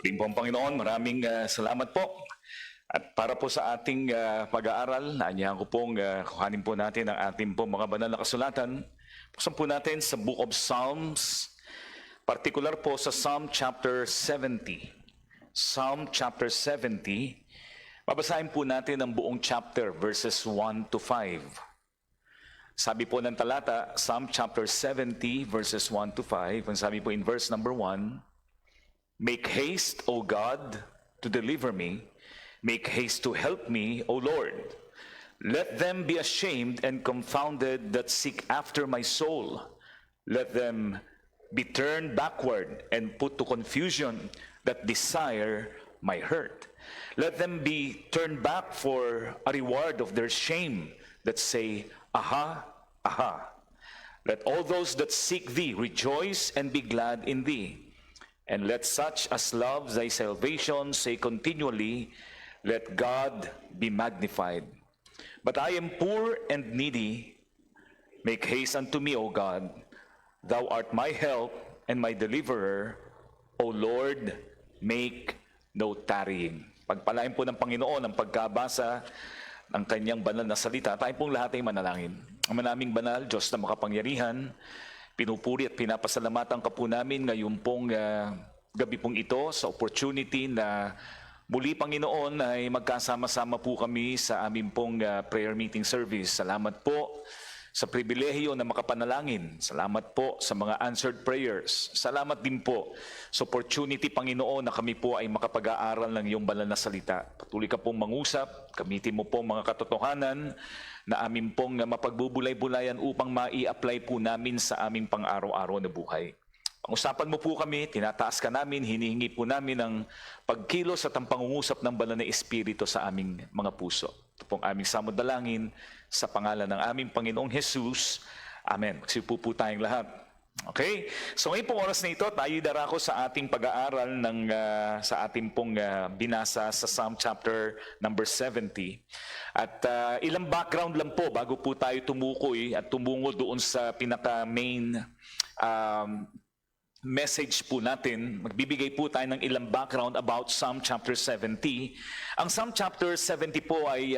Rin po ang Panginoon, maraming salamat po. At para po sa ating pag-aaral, naanyahan ko pong kuhanin po natin ang ating po mga banal na kasulatan. Buksan po natin sa Book of Psalms, particular po sa Psalm chapter 70. Psalm chapter 70, babasahin po natin ang buong chapter, verses 1 to 5. Sabi po ng talata, Psalm chapter 70, verses 1 to 5, ang sabi po in verse number 1, "Make haste, O God, to deliver me. Make haste to help me, O Lord. Let them be ashamed and confounded that seek after my soul. Let them be turned backward and put to confusion that desire my hurt. Let them be turned back for a reward of their shame that say, Aha, aha. Let all those that seek thee rejoice and be glad in thee. And let such as love thy salvation say continually, Let God be magnified. But I am poor and needy. Make haste unto me, O God. Thou art my help and my deliverer. O Lord, make no tarrying." Pagpalain po ng Panginoon ang pagkabasa ng kanyang banal na salita. Tayo pong lahat ay manalangin. Ang manaming banal, Diyos na makapangyarihan, pinupuri at pinapasalamatan ka po namin ngayon pong gabi pong ito sa opportunity na muli, Panginoon, ay magkasama-sama po kami sa aming pong prayer meeting service. Salamat po sa pribilehiyo na makapanalangin. Salamat po sa mga answered prayers. Salamat din po sa opportunity, Panginoon, na kami po ay makapag-aaral ng iyong banal na salita. Patuloy ka pong mangusap, gamitin mo pong mga katotohanan na amin pong mapagbubulay-bulayan upang mai-apply po namin sa aming pang-araw-araw na buhay. Pang-usapan mo po kami, tinataas ka namin, hinihingi po namin ang pagkilos at ang pangungusap ng banal na Espiritu sa aming mga puso. Ito pong aming samod-dalangin sa pangalan ng aming Panginoong Jesus. Amen. Magsipo po tayong lahat. Okay? So ngayon pong oras na ito, tayo darako sa ating pag-aaral sa ating pong binasa sa Psalm chapter number 70. At ilang background lang po bago po tayo tumukoy at tumungo doon sa pinaka-main message po natin. Magbibigay po tayo ng ilang background about Psalm chapter 70. Ang Psalm chapter 70 po ay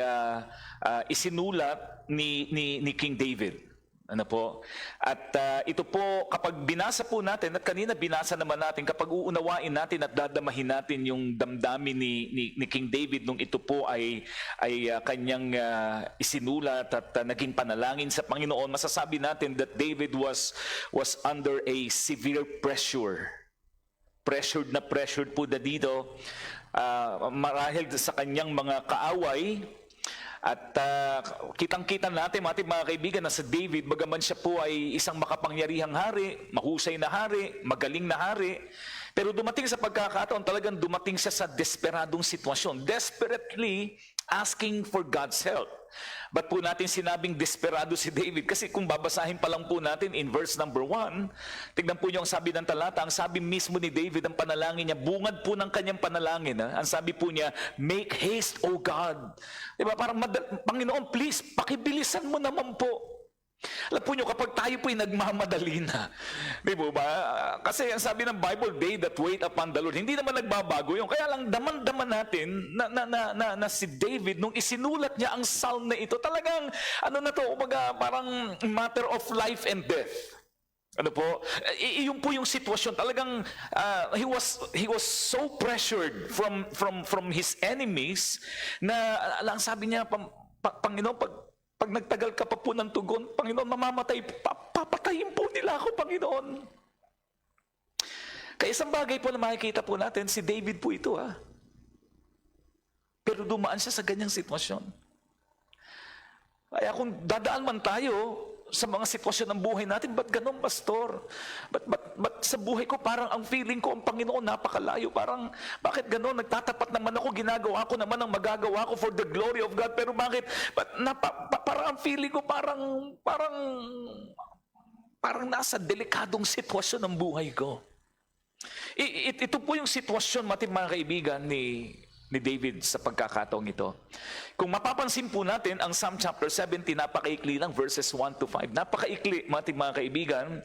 isinulat ni King David. Ano po? At ito po, kapag binasa po natin, at kanina binasa naman natin, kapag uunawain natin at dadamahin natin yung damdamin ni King David nung ito po ay kanyang isinulat at naging panalangin sa Panginoon, masasabi natin that David was under a severe pressure. Pressured po na dito, marahil sa kanyang mga kaaway. At kitang-kita natin, mga kaibigan, na sa David, bagaman siya po ay isang makapangyarihang hari, mahusay na hari, magaling na hari, pero dumating sa pagkakataon, talagang dumating siya sa desperadong sitwasyon, desperately asking for God's help. Ba't po natin sinabing desperado si David? Kasi kung babasahin pa lang po natin in verse number 1, tignan po niyo ang sabi ng talata, ang sabi mismo ni David, ang panalangin niya, bungad po ng kanyang panalangin. Ang sabi po niya, "Make haste, O God." Diba? Parang, Panginoon, please, pakibilisan mo naman po. Alam po nyo, kapag tayo po'y nagmamadali na, di ba? Kasi ang sabi ng Bible, "They that wait upon the Lord," hindi naman nagbabago yun. Kaya lang daman-daman natin na si David, nung isinulat niya ang psalm na ito, talagang, parang matter of life and death. Ano po? Iyon po yung sitwasyon. Talagang he was so pressured from his enemies na lang sabi niya, Panginoon, pag nagtagal ka pa po ng tugon, Panginoon, mamamatay, papatayin po nila ako, Panginoon. Kaya isang bagay po na makikita po natin, si David po ito, pero dumaan siya sa ganyang sitwasyon. Kaya kung dadaan man tayo sa mga sitwasyon ng buhay natin, ba't ganun, pastor? Ba't sa buhay ko parang ang feeling ko, ang Panginoon napakalayo? Parang, bakit ganun? Nagtatapat naman ako, ginagawa ko naman ang magagawa ko for the glory of God. Pero bakit? Parang ang feeling ko parang nasa delikadong sitwasyon ng buhay ko. Ito po yung sitwasyon, mga kaibigan, ni David sa pagkakataong ito. Kung mapapansin po natin, ang Psalm chapter 70, napakaikli lang, verses 1 to 5. Napakaikli, mga kaibigan.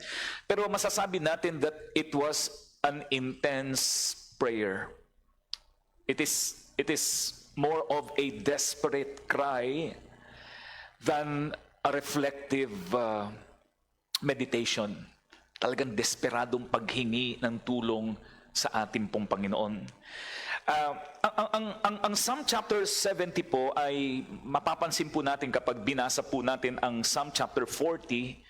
Pero masasabi natin that it was an intense prayer. it is more of a desperate cry than a reflective meditation. Talagang desperadong paghingi ng tulong sa ating pong Panginoon. Ang Psalm chapter 70 po ay mapapansin po natin kapag binasa po natin ang Psalm chapter 40,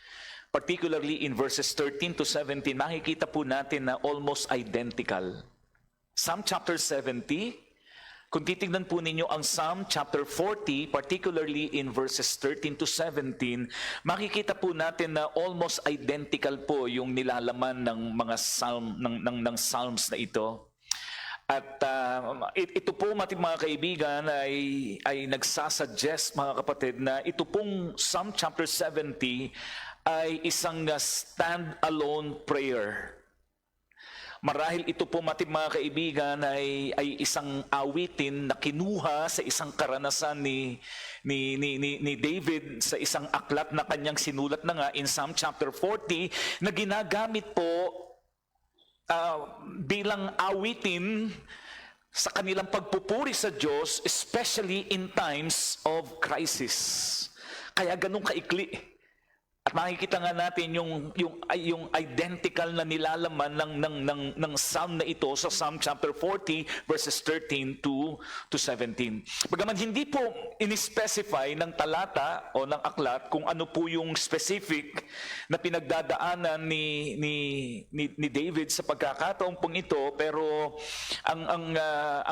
particularly in verses 13 to 17, makikita po natin na almost identical. Psalm chapter 70, kung titignan po ninyo ang Psalm chapter 40, particularly in verses 13 to 17, makikita po natin na almost identical po yung nilalaman ng mga ng Psalms na ito. At ito po, mga kaibigan, ay nagsasuggest, mga kapatid, na ito pong Psalm chapter 70 ay isang stand-alone prayer. Marahil ito po, mga kaibigan, ay isang awitin na kinuha sa isang karanasan ni David sa isang aklat na kanyang sinulat na nga in Psalm chapter 40 na ginagamit po bilang awitin sa kanilang pagpupuri sa Diyos, especially in times of crisis. Kaya ganun kaikli. At makikita nga natin yung identical na nilalaman ng psalm na ito sa Psalm chapter 40 verses 13 to 17. Bagaman hindi po in-specify ng talata o ng aklat kung ano po yung specific na pinagdadaanan ni David sa pagkakataong pong ito, pero ang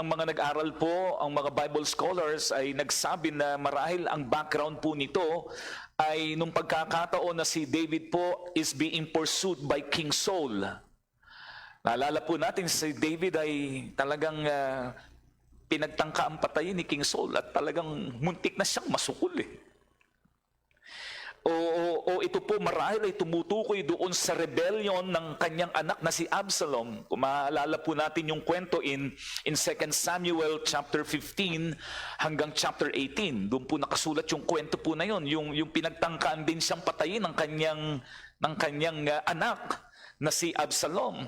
mga nag-aral po, ang mga Bible scholars ay nagsabi na marahil ang background po nito ay nung pagkakataon na si David po is being pursued by King Saul. Naalala po natin si David ay talagang pinagtangka ang patayin ni King Saul at talagang muntik na siyang masukol eh. O ito po marahil ay tumutukoy doon sa rebellion ng kanyang anak na si Absalom. Kung maalala po natin yung kwento in 2 Samuel chapter 15 hanggang chapter 18. Doon po nakasulat yung kwento po na yun. Yung pinagtangkaan din siyang patayin ng kanyang anak na si Absalom.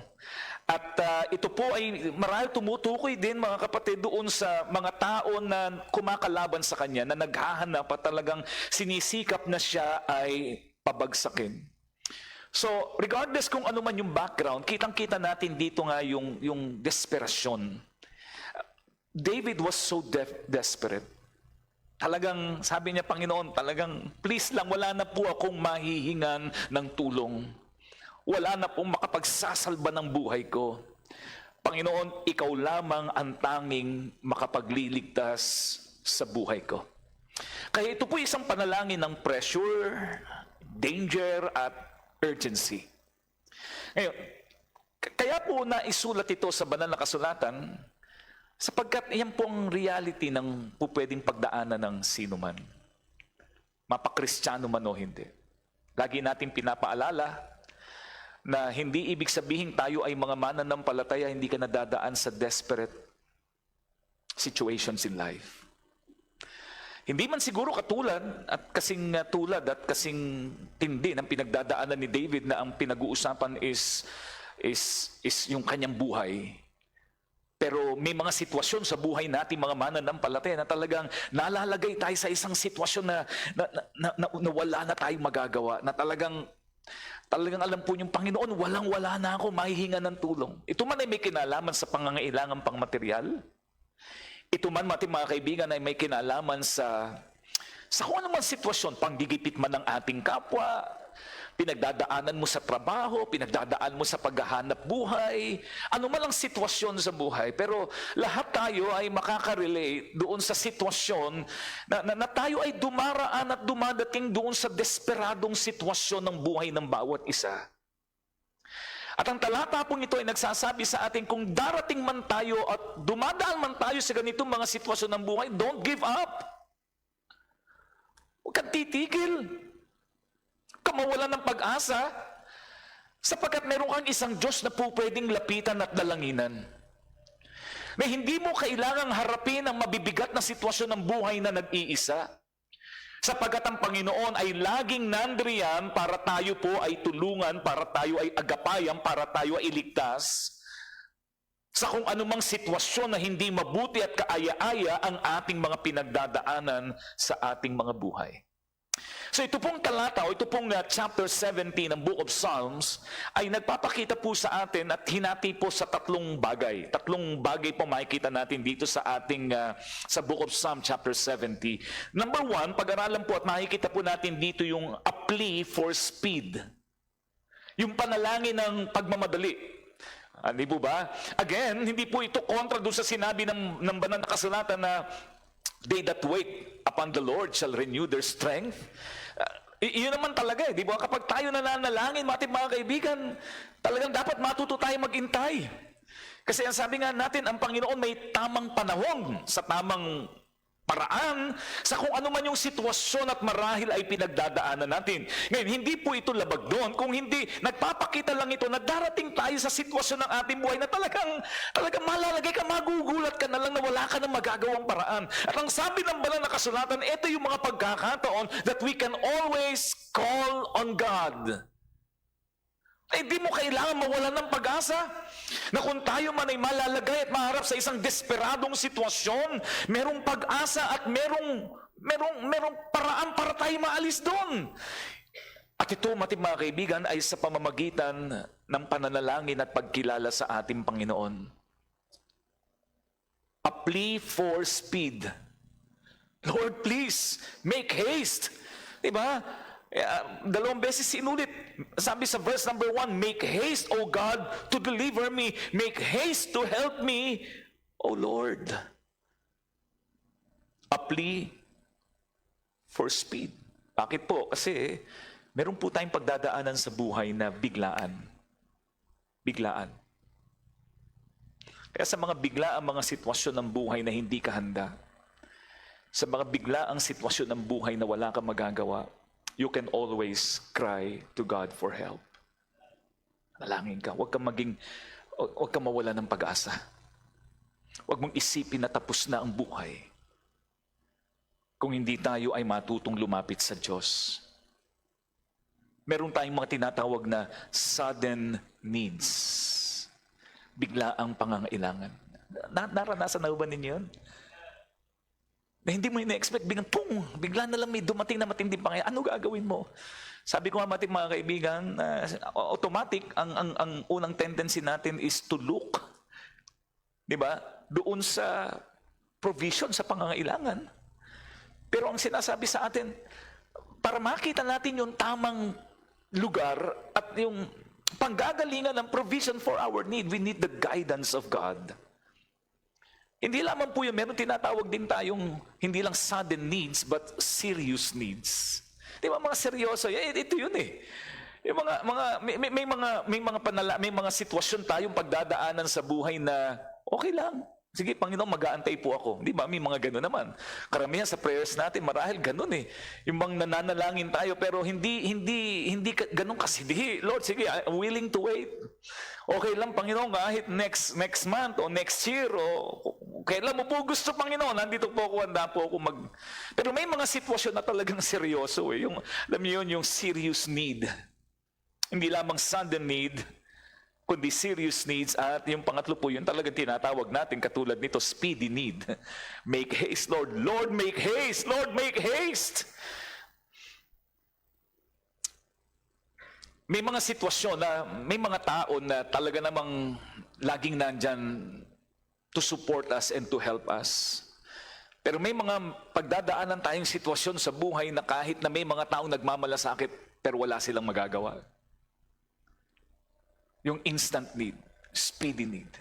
At ito po ay marahil tumutukoy din, mga kapatid, doon sa mga tao na kumakalaban sa kanya, na naghahanap at talagang sinisikap na siya ay pabagsakin. So, regardless kung ano man yung background, kitang-kita natin dito nga yung desperasyon. David was so desperate. Talagang, sabi niya, Panginoon, talagang, please lang, wala na po akong mahihingan ng tulong. Wala na pong makapagsasalba ng buhay ko. Panginoon, ikaw lamang ang tanging makapagliligtas sa buhay ko. Kaya ito po isang panalangin ng pressure, danger, at urgency. Ngayon, kaya po naisulat ito sa banal na kasulatan, sapagkat yan po ang reality ng pupwedeng pagdaanan ng sino man. Mapakristyano man o hindi. Lagi natin pinapaalala na hindi ibig sabihin tayo ay mga mananampalataya, hindi ka nadadaan sa desperate situations in life. Hindi man siguro katulad at kasing tulad at kasing tindi ng pinagdadaanan ni David na ang pinag-uusapan is yung kanyang buhay. Pero may mga sitwasyon sa buhay natin, mga mananampalataya, na talagang nalalagay tayo sa isang sitwasyon na wala na tayong magagawa, na talagang alam po yung Panginoon, walang-wala na ako, mahihinga ng tulong. Ito man ay may kinalaman sa pangangailangan pang material. Ito man, mga kaibigan, ay may kinalaman sa kung ano man sitwasyon, panggigipit man ng ating kapwa, pinagdadaanan mo sa trabaho, pinagdadaan mo sa paghahanap buhay, ano man ang sitwasyon sa buhay. Pero lahat tayo ay makaka-relate doon sa sitwasyon na tayo ay dumaraan at dumadating doon sa desperadong sitwasyon ng buhay ng bawat isa. At ang talata pong ito ay nagsasabi sa atin, kung darating man tayo at dumadaan man tayo sa ganitong mga sitwasyon ng buhay, don't give up. Huwag kang titigil. Kamawala ng pag-asa, sapagkat meron kang isang Diyos na po pwedeng lapitan at dalanginan. Na hindi mo kailangang harapin ang mabibigat na sitwasyon ng buhay na nag-iisa. Sapagkat ang Panginoon ay laging nandriyan para tayo po ay tulungan, para tayo ay agapayan, para tayo ay iligtas sa kung anumang sitwasyon na hindi mabuti at kaaya-aya ang ating mga pinagdadaanan sa ating mga buhay. So ito pong talata o ito pong chapter 17 ng Book of Psalms ay nagpapakita po sa atin at hinati po sa tatlong bagay. Tatlong bagay po makikita natin dito sa ating sa Book of Psalms chapter 70. Number one, pag-aralan po at makikita po natin dito yung a plea for speed. Yung panalangin ng pagmamadali. Hindi po ba? Again, hindi po ito kontra doon sa sinabi ng banal na kasulatan na they that wait upon the Lord shall renew their strength. Iyon naman talaga di ba? Kapag tayo nananalangin, mga kaibigan, talagang dapat matuto tayo maghintay. Kasi ang sabi nga natin, ang Panginoon may tamang panahon sa tamang paraan sa kung ano man yung sitwasyon at marahil ay pinagdadaanan natin. Ngayon, hindi po ito labag doon. Kung hindi, nagpapakita lang ito na darating tayo sa sitwasyon ng ating buhay na talagang malalagay ka, magugulat ka na lang na wala ka ng magagawang paraan. At ang sabi ng banal na kasulatan, ito yung mga pagkakataon that we can always call on God. Hindi mo kailangan mawalan ng pag-asa na kung tayo man ay malalagay at maharap sa isang desperadong sitwasyon, merong pag-asa at merong paraan para tayo maalis doon. At ito, mga kaibigan, ay sa pamamagitan ng pananalangin at pagkilala sa ating Panginoon. A plea for speed. Lord, please, make haste. Diba? Dalawang beses sinulit. Sabi sa verse number 1, make haste, O God, to deliver me. Make haste to help me, O Lord. A plea for speed. Bakit po? Kasi meron po tayong pagdadaanan sa buhay na biglaan. Biglaan. Kaya sa mga biglaang mga sitwasyon ng buhay na hindi ka handa, sa mga biglaang sitwasyon ng buhay na wala kang magagawa, you can always cry to God for help. Nalangin ka. Huwag kang mawala ng pag-asa. Huwag mong isipin na tapos na ang buhay kung hindi tayo ay matutong lumapit sa Diyos. Meron tayong mga tinatawag na sudden needs. Biglaang pangangailangan. Naranasan na ba ninyo yun? Na hindi mo ina-expect, bigla na lang may dumating na matinding pangyayaри. Ano gagawin mo? Sabi ko nga mga kaibigan, automatic, ang unang tendency natin is to look, di ba, doon sa provision, sa pangangailangan. Pero ang sinasabi sa atin, para makita natin yung tamang lugar at yung panggagalingan ng provision for our need, we need the guidance of God. Hindi lamang po yun, meron tinatawag din tayong hindi lang sudden needs, but serious needs. Di ba mga seryoso? Ito yun eh. Yung may mga sitwasyon tayong pagdadaanan sa buhay na okay lang. Sige, Panginoon, mag-aantay po ako. Di ba? May mga gano'n naman. Karamihan sa prayers natin, marahil gano'n eh. Yung bang nananalangin tayo, pero hindi gano'n kasi. Lord, sige, I'm willing to wait. Okay lang, Panginoon, kahit next month o next year o kailan mo po gusto, Panginoon, nandito po ako, handa po ako Pero may mga sitwasyon na talagang seryoso eh. Alam niyo yun, yung serious need. Hindi lamang sudden need, kundi serious needs. At yung pangatlo po, yun talagang tinatawag natin katulad nito, speedy need. Make haste, Lord. Lord, make haste. Lord, make haste. May mga sitwasyon na may mga tao na talaga namang laging nandyan to support us and to help us. Pero may mga pagdadaanan tayong sitwasyon sa buhay na kahit na may mga taong nagmamalasakit, pero wala silang magagawa. Yung instant need, speedy need.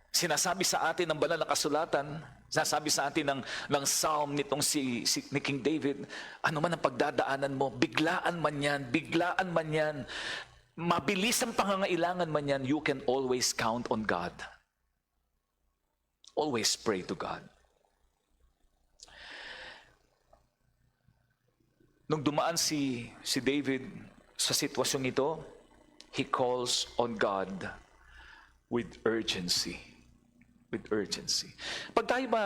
Sinasabi sa atin ng banal na kasulatan, sinasabi sa atin ng psalm nitong ni King David, ano man ang pagdadaanan mo, biglaan man yan, mabilis ang pangangailangan man yan, you can always count on God. Always pray to God. Nung dumaan si David sa sitwasyong ito, he calls on God with urgency. With urgency. Pag tayo ba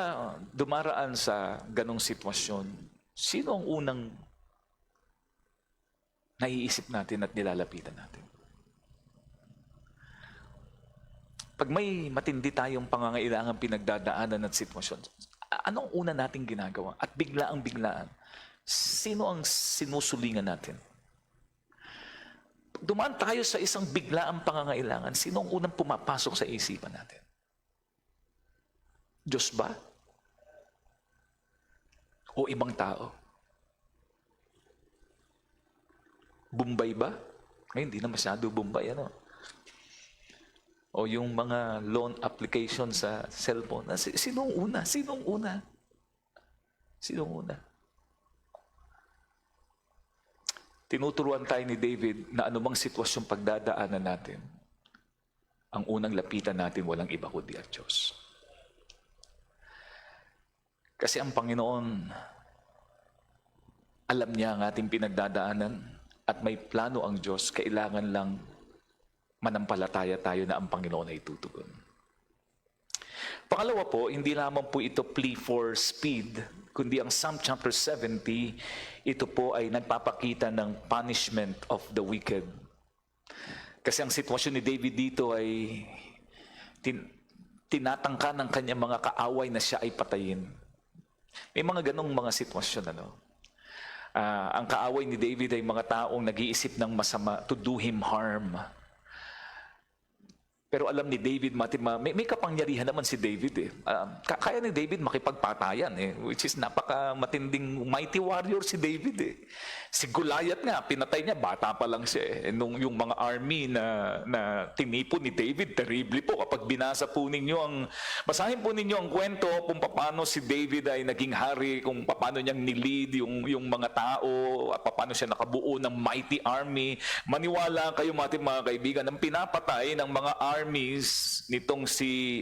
dumaraan sa ganong sitwasyon, sino ang unang naiisip natin at nilalapitan natin? Pag may matindi tayong pangangailangan pinagdadaanan at sitwasyon, anong una nating ginagawa? At biglaan, sino ang sinusulingan natin? Pag dumaan tayo sa isang biglaang pangangailangan, sino ang unang pumapasok sa isipan natin? Diyos ba? O ibang tao? Bombay ba? Ngayon, hindi na masyado Bombay, ano? O yung mga loan application sa cellphone. Sinong una? Sinong una? Sinong una? Tinuturuan tayo ni David na anumang sitwasyong pagdadaanan natin, ang unang lapitan natin walang iba kundi ang Diyos. Kasi ang Panginoon, alam niya ang ating pinagdadaanan at may plano ang Diyos, kailangan lang manampalataya tayo na ang Panginoon ay tutugon. Pangalawa po, hindi lamang po ito plea for speed, kundi ang Psalm chapter 70, ito po ay nagpapakita ng punishment of the wicked. Kasi ang sitwasyon ni David dito ay tinatangka ng kanyang mga kaaway na siya ay patayin. May mga ganong mga sitwasyon, ano? Ang kaaway ni David ay mga taong nag-iisip ng masama to do him harm. Pero alam ni David, may kapangyarihan naman si David eh. Kaya ni David makipagpatayan eh, which is napaka-matinding mighty warrior si David eh. Si Goliath nga, pinatay niya, bata pa lang siya eh. Nung yung mga army na tinipon ni David, terribly po. Kapag binasa po ninyo basahin po ninyo ang kwento kung paano si David ay naging hari, kung paano niyang nilid yung mga tao, at paano siya nakabuo ng mighty army. Maniwala kayo mga kaibigan, ang pinapatay ng mga armies nitong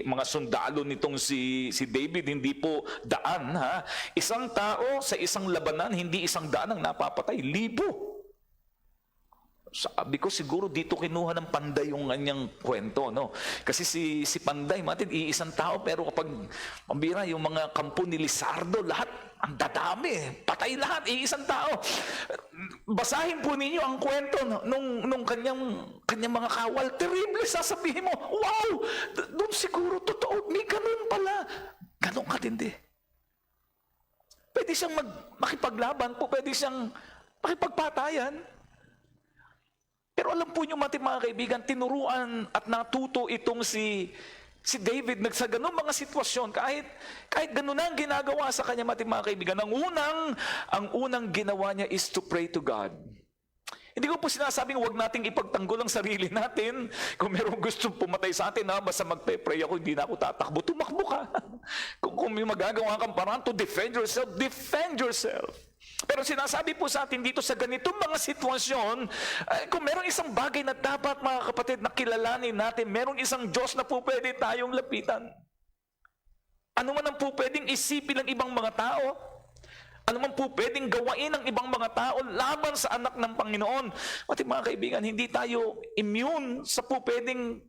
mga sundalo nitong si David, hindi po daan ha. Isang tao sa isang labanan, hindi isang daan ang napapatay, libo. Sabi ko siguro dito kinuha ng Panday yung kanyang kwento, no? Kasi si Panday, iisang tao, pero kapag mambira yung mga kampo ni Lizardo, lahat ang dadami, patay lahat, iisang tao. Basahin po ninyo ang kwento nung kanyang mga kawal, terrible, sasabihin mo, wow, doon siguro totoo, may ganun pala. Ganun katindi. Pwede siyang makipaglaban po, pwede siyang makipagpatayan. Pero alam po niyo mga kaibigan, tinuruan at natuto itong si David sa ganung mga sitwasyon, kahit ganun na ang ginagawa sa kanya mga kaibigan, ang unang ginawa niya is to pray to God. Hindi ko po sinasabing huwag nating ipagtanggol ang sarili natin. Kung merong gusto pumatay sa atin, basta magpe-pray ako, hindi na ako tatakbo, tumakbo ka. Kung may magagawa kang paraan to defend yourself, defend yourself. Pero sinasabi po sa atin dito sa ganitong mga sitwasyon, kung merong isang bagay na dapat mga kapatid na kilalanin natin, merong isang Diyos na po pwede tayong lapitan. Ano man ang po pwedeng isipin ng ibang mga tao, ano man po pwedeng gawain ng ibang mga tao laban sa anak ng Panginoon. Pati mga kaibigan, hindi tayo immune sa po pwedeng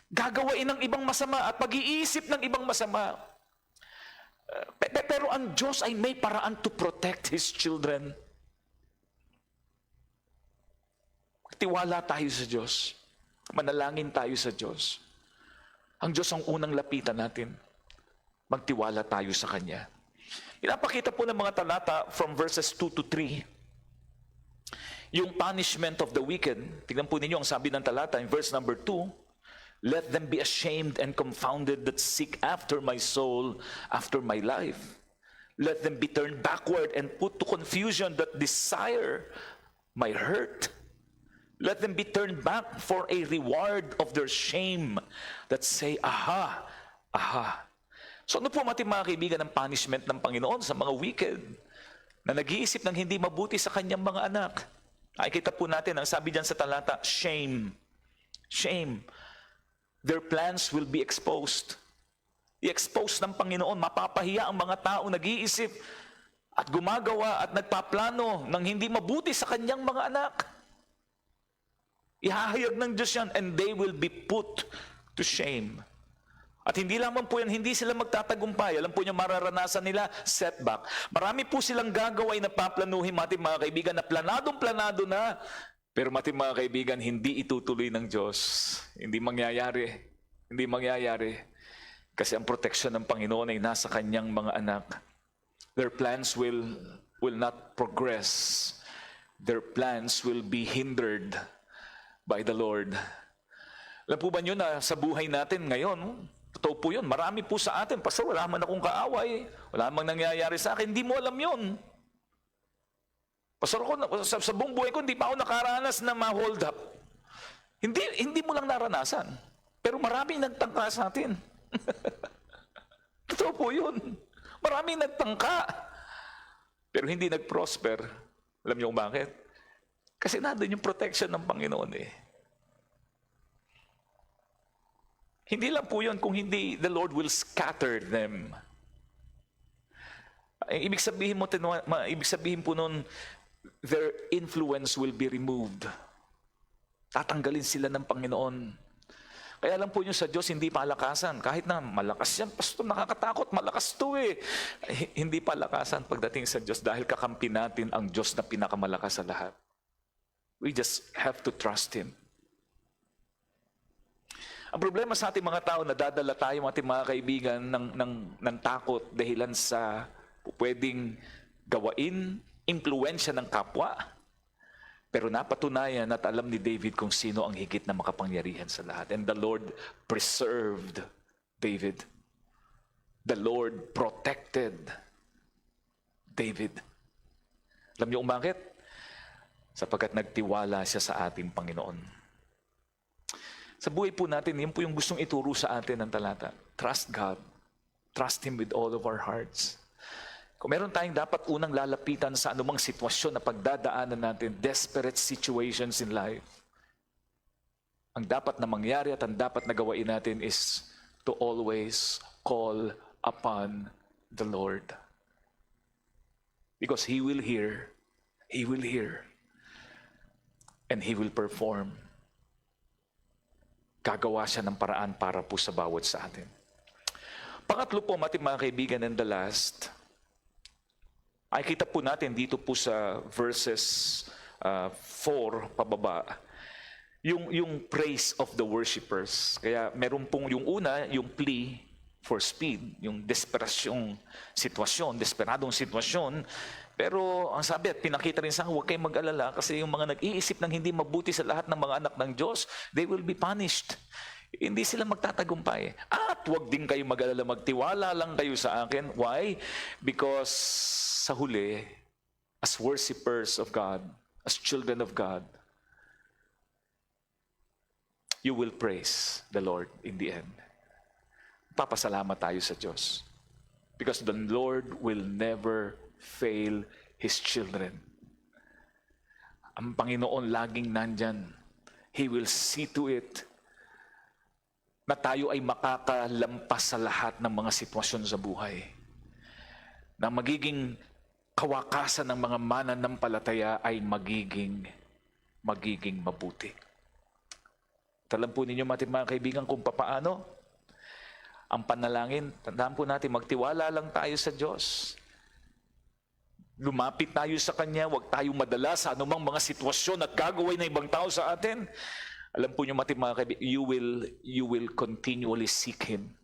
gagawain ng ibang masama at pag-iisip ng ibang masama. Pero ang Diyos ay may paraan to protect His children. Tiwala tayo sa Diyos. Manalangin tayo sa Diyos. Ang Diyos ang unang lapitan natin. Magtiwala tayo sa Kanya. Pinapakita po ng mga talata from verses 2 to 3. Yung punishment of the wicked. Tingnan po ninyo ang sabi ng talata in verse number 2. Let them be ashamed and confounded that seek after my soul, after my life. Let them be turned backward and put to confusion that desire my hurt. Let them be turned back for a reward of their shame that say, aha, aha. So ano po mga kaibigan ng punishment ng Panginoon sa mga wicked na nag-iisip ng hindi mabuti sa kanyang mga anak? Nakikita po natin, ang sabi diyan sa talata, shame. Shame. Their plans will be exposed. I-expose ng Panginoon, mapapahiya ang mga tao nag-iisip at gumagawa at nagpaplano ng hindi mabuti sa kanyang mga anak. Ihahayag ng Diyos yan and they will be put to shame. At hindi lamang po yan, hindi sila magtatagumpay. Alam po niyo, mararanasan nila setback. Marami po silang gagawin na paplanuhin, mga kaibigan, na planadong-planado na. Pero mga kaibigan, hindi itutuloy ng Diyos. Hindi mangyayari. Hindi mangyayari. Kasi ang proteksyon ng Panginoon ay nasa kanyang mga anak. Their plans will not progress. Their plans will be hindered by the Lord. Alam po ba nyo na sa buhay natin ngayon, totoo po yun, marami po sa atin, Pastor, wala man akong kaaway, wala man nangyayari sa akin, hindi mo alam yun. Pastor, ako, sa buong buhay ko, hindi pa ako nakaranas na ma-hold up. Hindi mo lang naranasan. Pero maraming nagtangka sa atin. Totoo po yun. Maraming nagtangka. Pero hindi nag-prosper. Alam niyo kung bakit? Kasi nandun yung protection ng Panginoon eh. Hindi lang po yun kung hindi the Lord will scatter them. Ibig sabihin po nun, their influence will be removed. Tatanggalin sila ng Panginoon. Kaya lang po nyo sa Diyos, hindi palakasan. Kahit na malakas yan, Pastor, nakakatakot, malakas to eh. Hindi palakasan pagdating sa Diyos dahil kakampi natin ang Diyos na pinakamalakas sa lahat. We just have to trust Him. Ang problema sa ating mga tao, nadadala tayo ating mga kaibigan ng takot dahilan sa pwedeng gawain, impluensya ng kapwa. Pero napatunayan at alam ni David kung sino ang higit na makapangyarihan sa lahat. And the Lord preserved David. The Lord protected David. Alam niyo kung bakit? Sapagkat nagtiwala siya sa ating Panginoon. Sa buhay po natin, yun po yung gustong ituro sa atin ng talata. Trust God. Trust Him with all of our hearts. Kung meron tayong dapat unang lalapitan sa anumang sitwasyon na pagdadaanan natin, desperate situations in life, ang dapat na mangyari at ang dapat na gawain natin is to always call upon the Lord. Because He will hear, and He will perform. Gagawa siya ng paraan para po sa bawat sa atin. Pangatlo po, ating mga kaibigan, and the last, ay kita po natin dito po sa verses 4 pababa, yung praise of the worshipers. Kaya meron pong yung una, yung plea for speed, yung desperadong sitwasyon. Pero ang sabi at pinakita rin sa akin, huwag kayong mag-alala kasi yung mga nag-iisip ng hindi mabuti sa lahat ng mga anak ng Diyos, they will be punished. Hindi sila magtatagumpay. At huwag din kayo mag-alala, magtiwala lang kayo sa akin. Why? Because sa huli, as worshipers of God, as children of God, you will praise the Lord in the end. Papasalamat tayo sa Diyos. Because the Lord will never fail His children. Ang Panginoon laging nandyan. He will see to it na tayo ay makakalampas sa lahat ng mga sitwasyon sa buhay. Na magiging kawakasan ng mga mananampalataya ay magiging mabuti. At alam po ninyo mga kaibigan kung papaano ang panalangin. Tandaan po natin, magtiwala lang tayo sa Diyos. Lumapit tayo sa Kanya, huwag tayo madala sa anumang mga sitwasyon at gagawin ng ibang tao sa atin. Alam po niyo mga kaibigan, you will continually seek Him.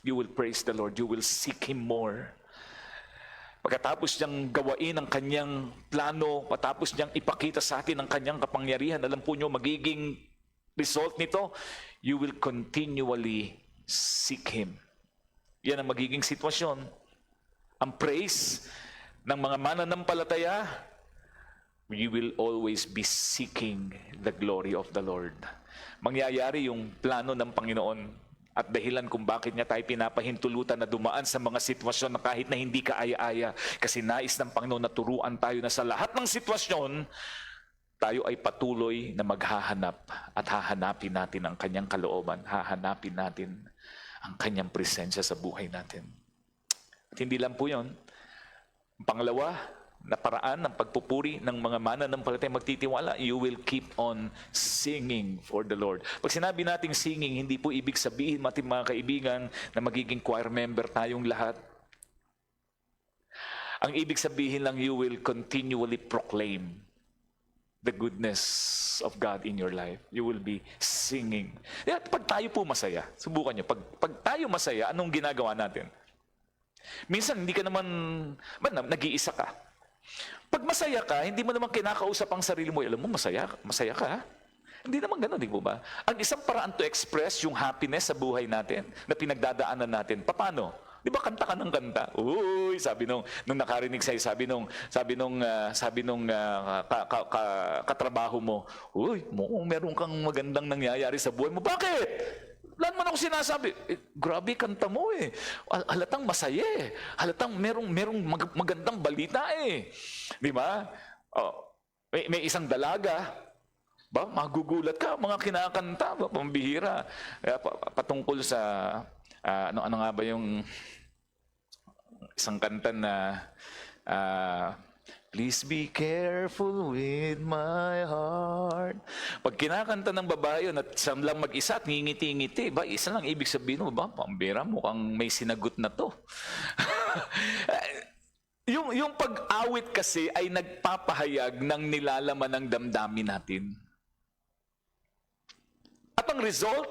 You will praise the Lord. You will seek Him more. Pagkatapos niyang gawain ang Kanyang plano, patapos niyang ipakita sa atin ang Kanyang kapangyarihan, alam po niyo, magiging result nito, you will continually seek Him. Yan ang magiging sitwasyon. Ang praise ng mga mananampalataya, you will always be seeking the glory of the Lord. Mangyayari yung plano ng Panginoon at dahilan kung bakit niya tayo pinapahintulutan na dumaan sa mga sitwasyon na kahit na hindi ka aya-aya. Kasi nais ng Panginoon na turuan tayo na sa lahat ng sitwasyon, tayo ay patuloy na maghahanap at hahanapin natin ang Kanyang kalooban. Hahanapin natin ang Kanyang presensya sa buhay natin. At hindi lang po yun. Pangalawa, na paraan ng pagpupuri ng mga mananampalataya magtitiwala, you will keep on singing for the Lord. Pag sinabi nating singing, hindi po ibig sabihin mga kaibigan na magiging choir member tayong lahat. Ang ibig sabihin lang, you will continually proclaim the goodness of God in your life. You will be singing. Kaya pag tayo po masaya, subukan nyo, pag tayo masaya, anong ginagawa natin? Minsan, hindi ka naman, nag-iisa ka. Pag masaya ka, hindi mo naman kinakausap ang sarili mo. Alam mo, masaya ka, ha? Hindi naman gano'n, di ba ba? Ang isang paraan to express yung happiness sa buhay natin, na pinagdadaanan natin, paano? Di ba kanta ka ng kanta? Uy, sabi nung nakarinig sa'yo, sabi nung katrabaho mo, uy, mukhang meron kang magandang nangyayari sa buhay mo. Bakit? Wala naman ako sinasabi. Grabe kanta mo eh. Halatang masaya eh. Halatang merong magandang balita eh. Di ba? Oh, may isang dalaga, ba, magugulat ka, mga kinakanta, ba, pambihira. Patungkol sa, ano nga ba yung isang kanta na, please be careful with my heart. Pag kinakanta ng babae yun at siyam lang mag-isa at ngingiti-ngiti, ba, isa lang ibig sabihin mo, ba, pambira, mukhang may sinagot na to. Yung pag-awit kasi ay nagpapahayag ng nilalaman ng damdamin natin. At ang result,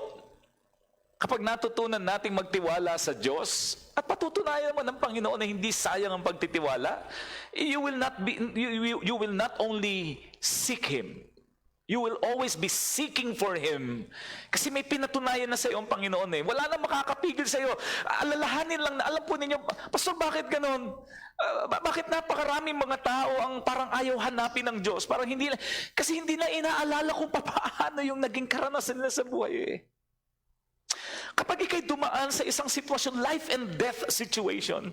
kapag natutunan nating magtiwala sa Diyos, at patutunayan naman ng Panginoon na hindi sayang ang pagtitiwala, you will not only seek Him, you will always be seeking for Him. Kasi may pinatunayan na sa iyo ang Panginoon eh. Wala na makakapigil sa iyo. Alalahanin lang na, alam po ninyo, Pastor, bakit ganon? Bakit napakaraming mga tao ang parang ayaw hanapin ng Diyos? Kasi hindi na inaalala kung paano yung naging karanasan nila sa buhay eh. Kapag ikay dumaan sa isang sitwasyon, life and death situation,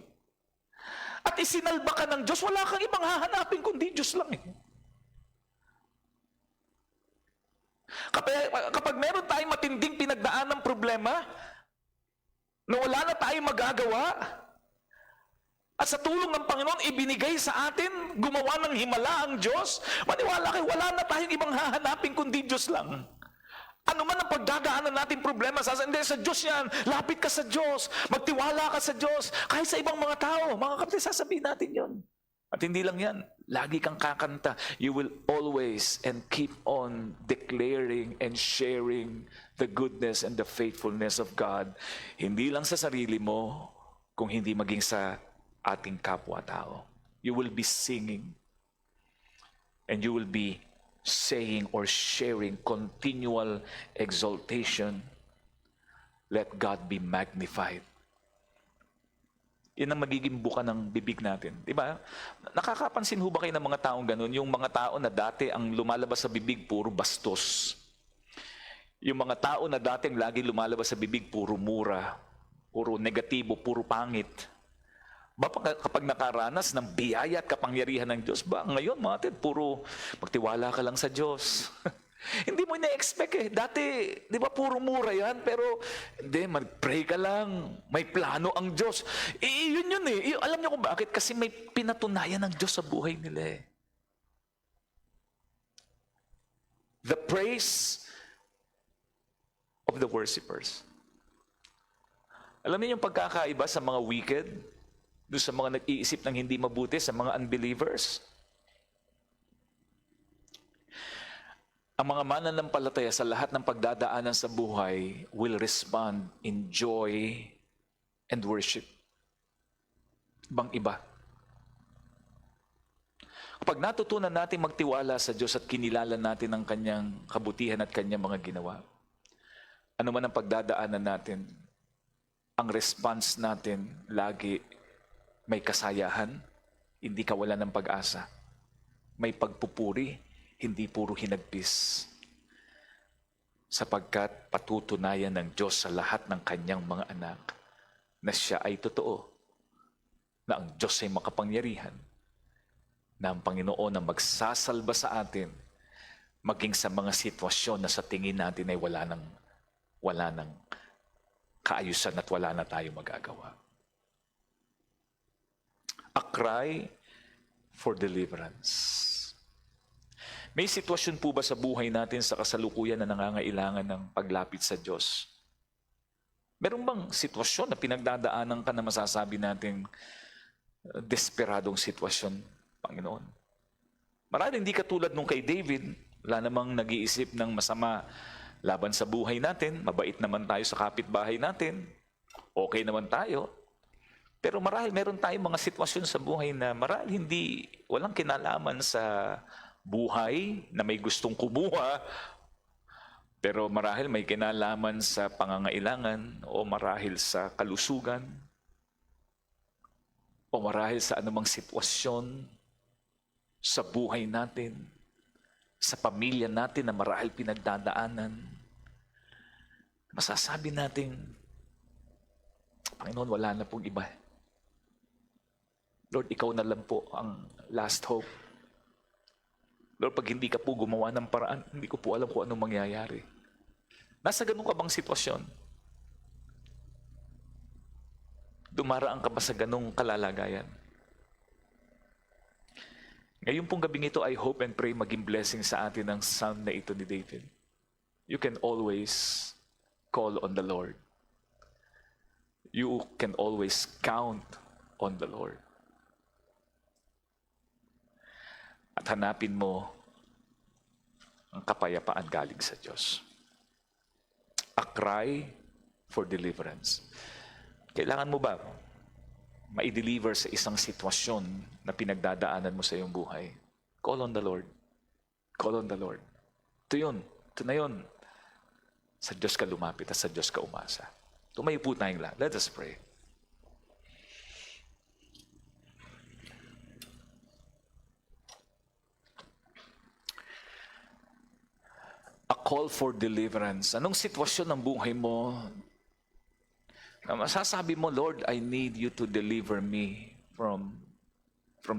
at isinalba ka ng Diyos, wala kang ibang hahanapin kundi Diyos lang eh. Kapag meron tayong matinding pinagdaan ng problema, na wala na tayong magagawa, at sa tulong ng Panginoon, ibinigay sa atin, gumawa ng himala ang Diyos, maniwala kayo, wala na tayong ibang hahanapin kundi Diyos lang. Ano man ang pagdadaanan natin problema, hindi sa Diyos yan. Lapit ka sa Diyos. Magtiwala ka sa Diyos. Kahit sa ibang mga tao, mga kapatid, sasabihin natin yon. At hindi lang yan. Lagi kang kakanta. You will always and keep on declaring and sharing the goodness and the faithfulness of God. Hindi lang sa sarili mo, kung hindi maging sa ating kapwa-tao. You will be singing. And you will be saying or sharing continual exaltation. Let God be magnified. Yan ang magiging buka ng bibig natin. Diba? Nakakapansin ho ba kayo ng mga taong ganun? Yung mga tao na dati ang lumalabas sa bibig, puro bastos. Yung mga tao na dating lagi lumalabas sa bibig, puro mura, puro negatibo, puro pangit. Ba, kapag nakaranas ng biyaya at kapangyarihan ng Diyos, ba, ngayon mga atin, puro magtiwala ka lang sa Diyos. Hindi mo ina-expect eh. Dati, di ba, puro mura yan, pero hindi, mag-pray ka lang. May plano ang Diyos. Yun eh. Alam niyo kung bakit? Kasi may pinatunayan ng Diyos sa buhay nila eh. The praise of the worshipers. Alam niyo yung pagkakaiba sa mga wicked? Doon sa mga nag-iisip ng hindi mabuti, sa mga unbelievers. Ang mga mananampalataya sa lahat ng pagdadaanan sa buhay will respond in joy and worship. Ibang-iba. Kapag natutunan natin magtiwala sa Diyos at kinilala natin ang Kanyang kabutihan at Kanyang mga ginawa, ano man ang pagdadaanan natin, ang response natin lagi may kasayahan, hindi kawalan ng pag-asa. May pagpupuri, hindi puro hinagpis. Sapagkat patutunayan ng Diyos sa lahat ng Kanyang mga anak na Siya ay totoo, na ang Diyos ay makapangyarihan, na ang Panginoon ang magsasalba sa atin, maging sa mga sitwasyon na sa tingin natin ay wala ng kaayusan at wala na tayo magagawa. A cry for deliverance. May sitwasyon po ba sa buhay natin sa kasalukuyan na nangangailangan ng paglapit sa Diyos? Meron bang sitwasyon na pinagdadaanan ka na masasabi natin desperadong sitwasyon, Panginoon? Marahil hindi katulad nung kay David, wala namang nag-iisip ng masama laban sa buhay natin, mabait naman tayo sa kapitbahay natin, okay naman tayo. Pero marahil meron tayong mga sitwasyon sa buhay na marahil walang kinalaman sa buhay na may gustong kumuha, pero marahil may kinalaman sa pangangailangan o marahil sa kalusugan o marahil sa anumang sitwasyon sa buhay natin, sa pamilya natin na marahil pinagdadaanan. Masasabi natin, Panginoon, wala na pong iba. Lord, ikaw na lang po ang last hope. Lord, pag hindi ka po gumawa ng paraan, hindi ko po alam kung anong mangyayari. Nasa ganun ka bang sitwasyon? Dumaraan ka ba sa ganung kalalagayan? Ngayon pong gabing ito, I hope and pray maging blessing sa atin ang psalm na ito ni David. You can always call on the Lord. You can always count on the Lord. At hanapin mo ang kapayapaan galing sa Diyos. A cry for deliverance. Kailangan mo ba ma-deliver sa isang sitwasyon na pinagdadaanan mo sa iyong buhay? Call on the Lord. Call on the Lord. Ito yun. Ito na yun. Sa Diyos ka lumapit at sa Diyos ka umasa. Tumayo po tayong lahat. Let us pray. A call for deliverance. Anong sitwasyon ng buhay mo na masasabi mo, Lord, I need you to deliver me from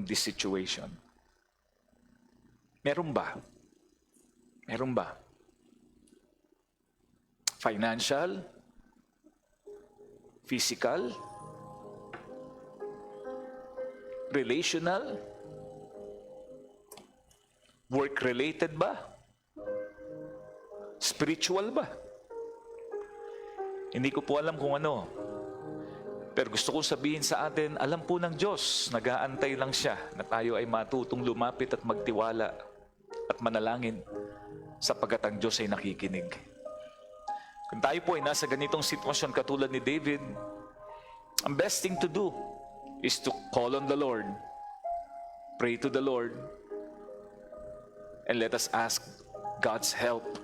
this situation? Meron ba? Meron ba? Financial? Physical? Relational? Work-related ba? Spiritual ba? Hindi ko po alam kung ano. Pero gusto ko sabihin sa atin, alam po ng Diyos, nag-aantay lang siya na tayo ay matutong lumapit at magtiwala at manalangin sapagkat ang Diyos ay nakikinig. Kung tayo po ay nasa ganitong sitwasyon katulad ni David, ang best thing to do is to call on the Lord, pray to the Lord, and let us ask God's help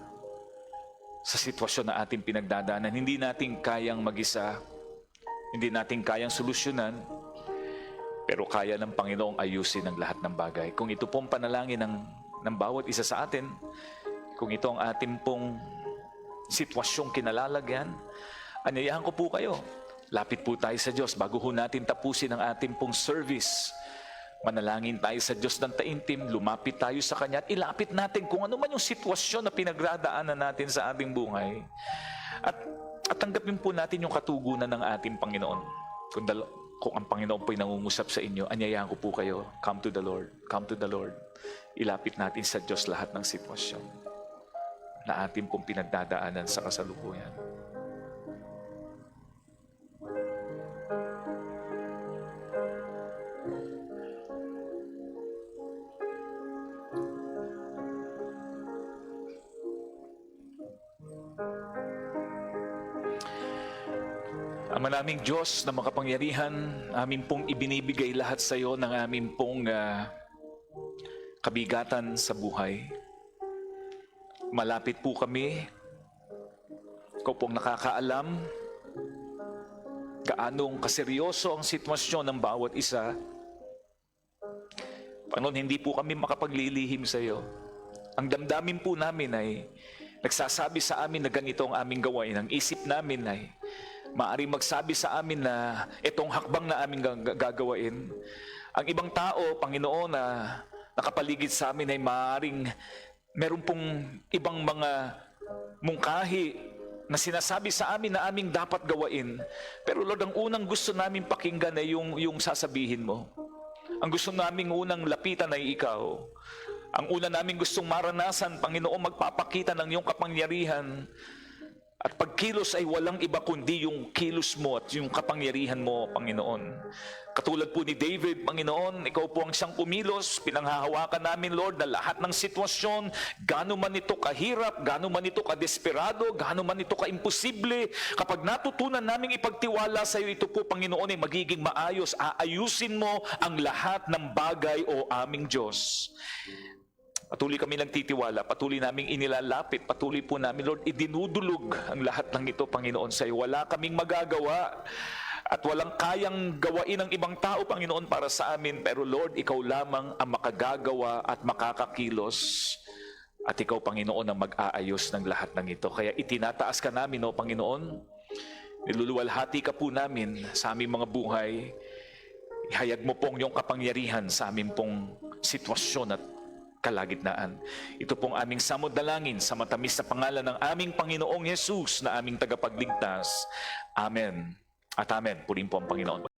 sa sitwasyon na ating pinagdadaanan. Hindi natin kayang mag-isa, hindi natin kayang solusyonan, pero kaya ng Panginoong ayusin ang lahat ng bagay. Kung ito pong panalangin ng bawat isa sa atin, kung ito ang ating pong sitwasyong kinalalagyan, anyayahan ko po kayo, lapit po tayo sa Diyos bago ho natin tapusin ang ating pong service. Manalangin tayo sa Diyos ng taimtim, lumapit tayo sa Kanya at ilapit natin kung ano man yung sitwasyon na pinagdadaanan natin sa ating buhay. At tanggapin po natin yung katugunan ng ating Panginoon. Kung ang Panginoon po'y nangungusap sa inyo, anyayahan ko po kayo, come to the Lord, come to the Lord. Ilapit natin sa Diyos lahat ng sitwasyon na ating pong pinagdadaanan sa kasalukuyan. Ang manaming Diyos na makapangyarihan, amin pong ibinibigay lahat sa iyo ng amin pong kabigatan sa buhay. Malapit po kami. Ikaw pong nakakaalam gaanong kaseryoso ang sitwasyon ng bawat isa. Panginoon, hindi po kami makapaglilihim sa iyo. Ang damdamin po namin ay nagsasabi sa amin na ganito ang aming gawain. Ang isip namin ay maaaring magsabi sa amin na itong hakbang na aming gagawain. Ang ibang tao, Panginoon, na nakapaligid sa amin ay maaaring meron pong ibang mga mungkahi na sinasabi sa amin na aming dapat gawain. Pero Lord, ang unang gusto namin pakinggan ay yung sasabihin mo. Ang gusto naming unang lapitan ay ikaw. Ang una naming gustong maranasan, Panginoon, magpapakita ng iyong kapangyarihan At pagkilos ay walang iba kundi yung kilos mo at yung kapangyarihan mo, Panginoon. Katulad po ni David, Panginoon, ikaw po ang siyang kumilos, pinanghahawakan namin, Lord, na lahat ng sitwasyon, gaano man ito kahirap, gaano man ito kadesperado, gaano man ito kaimposible, kapag natutunan naming ipagtiwala sa iyo, ito po, Panginoon, ay magiging maayos, aayusin mo ang lahat ng bagay, o aming Diyos. Patuloy kami nagtitiwala, patuloy naming inilalapit, patuloy po namin, Lord, idinudulog ang lahat ng ito, Panginoon, sa iyo. Wala kaming magagawa at walang kayang gawain ng ibang tao, Panginoon, para sa amin. Pero Lord, ikaw lamang ang makagagawa at makakakilos. At ikaw, Panginoon, ang mag-aayos ng lahat ng ito. Kaya itinataas ka namin, o Panginoon, niluluwalhati ka po namin sa aming mga buhay. Ihayag mo pong iyong kapangyarihan sa aming pong sitwasyon at kalagitnaan. Ito pong aming samod-dalangin sa matamis na pangalan ng aming Panginoong Jesus na aming tagapagligtas. Amen. At amen. Purihin po ang Panginoon.